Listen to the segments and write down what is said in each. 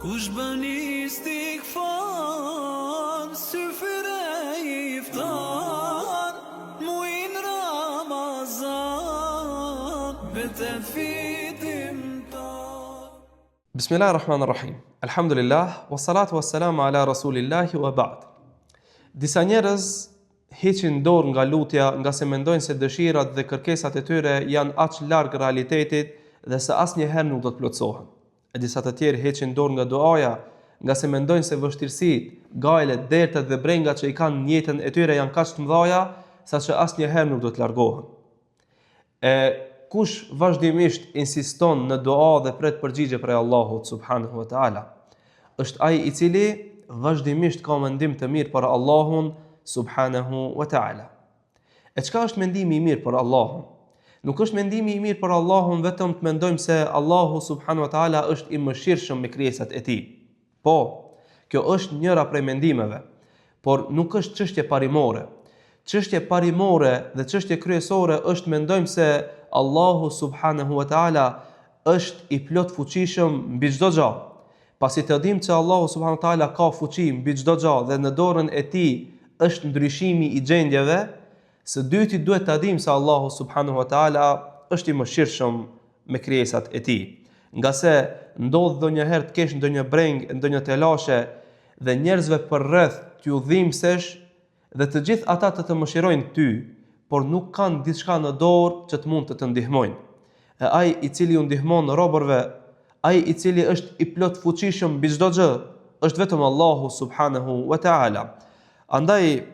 Kush bën istighfar, syfyre iftar, muin Ramazan, betet fitim tar. Bismillahirrahmanirrahim. Alhamdulillah, wassalatu wassalamu ala rasulillahi wa ba'd. Disa njerëz heqin dorë nga lutja, nga se mendojnë se dëshirat dhe kërkesat e tyre janë aq larg realitetit dhe se asnjëherë nuk do të plotësohen. E disa të tjerë heqin dorë nga duaja, nga se mendojnë se vështirësitë, gajlet, dertet dhe brengat që i kanë në jetën e tyre janë kaq të mëdha, saqë asnjëherë nuk do të largohen. Kush vazhdimisht insiston në dua dhe pret përgjigje prej Allahut subhanahu wa taala, është ai i cili vazhdimisht ka mendim të mirë për Allahun subhanahu wa taala. E çka është mendimi i mirë për Allahun? Nuk është mendimi i mirë për Allahun vetëm të mendojmë se Allahu subhanahu wa taala është i mëshirshëm me krijesat e tij. Po, kjo është njëra prej mendimeve, por nuk është çështje parimore. Çështje parimore dhe çështje kryesore është mendojmë se Allahu subhanahu wa taala është i plot fuqishëm mbi çdo gjë. Pasi të dimë që Allahu subhanahu wa taala ka fuqi mbi çdo gjë dhe në dorën e tij është ndryshimi i gjendjeve, së dyti duhet ta dimë se Allahu subhanahu wa taala është i mëshirshëm me krijesat e tij. Nga se ndodh ndonjëherë të kesh ndonjë breng, ndonjë telashe dhe njerëzve përreth t'ju dhimbsesh dhe të gjithë ata të mëshirojnë ty, por nuk kanë diçka në dorë që të mund të të ndihmojnë. E ai i cili u ndihmon robërve, ai i cili është i plot fuqishëm mbi çdo gjë, është vetëm Allahu subhanahu wa taala. Andaj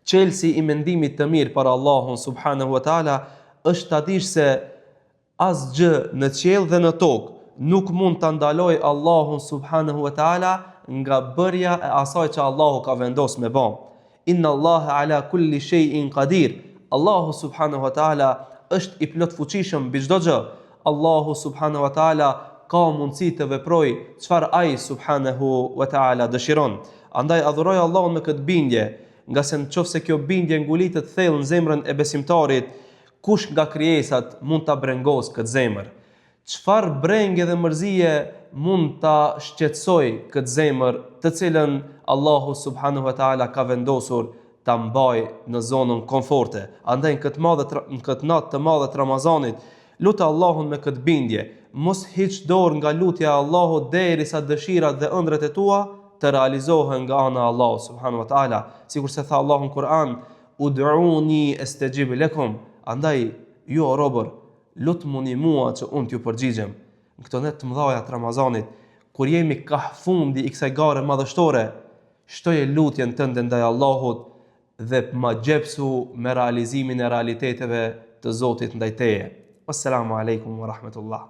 çelësi i mendimit të mirë për Allahun subhanahu wa taala është ta dish se asgjë në qiell dhe në tokë nuk mund ta ndalojë Allahun subhanahu wa taala nga bërja e asaj që Allahu ka vendosur me bë. Inna Allaha ala kulli shay'in qadir. Allahu subhanahu wa taala është i plot fuqishëm mbi çdo gjë. Allahu subhanahu wa taala ka mundësi të veprojë çfarë ai subhanahu wa taala dëshiron. Andaj adhuroj Allahun me këtë bindje, nga se nëse kjo bindje ngulitet thellë në zemrën e besimtarit, kush nga krijesat mund ta brengos këtë zemër? Çfarë brengë dhe mërzie mund ta shqetësoj këtë zemër, të cilën Allahu subhanahu wa taala ka vendosur ta mbaj në zonën komforte? Andaj në këtë natë të madhe të Ramazanit, lutë Allahun me këtë bindje, mos hiq dorë nga lutja e Allahut derisa dëshirat dhe ëndrat e tua të realizohen nga ana e Allahut subhanahu wa taala, sikur se tha Allahu në Kur'an, ud'uni astajib lakum. Andaj ju o robër, lutmuni mua që unë t'ju përgjigjem. Në këto net të mëdha të Ramazanit, kur jemi ka fundi i kësaj gare madhështore, shtoje lutjen tënde ndaj Allahut dhe ma gjepsu me realizimin e realiteteve të Zotit ndaj teje. Wassalamu alaikum wa rahmatullah.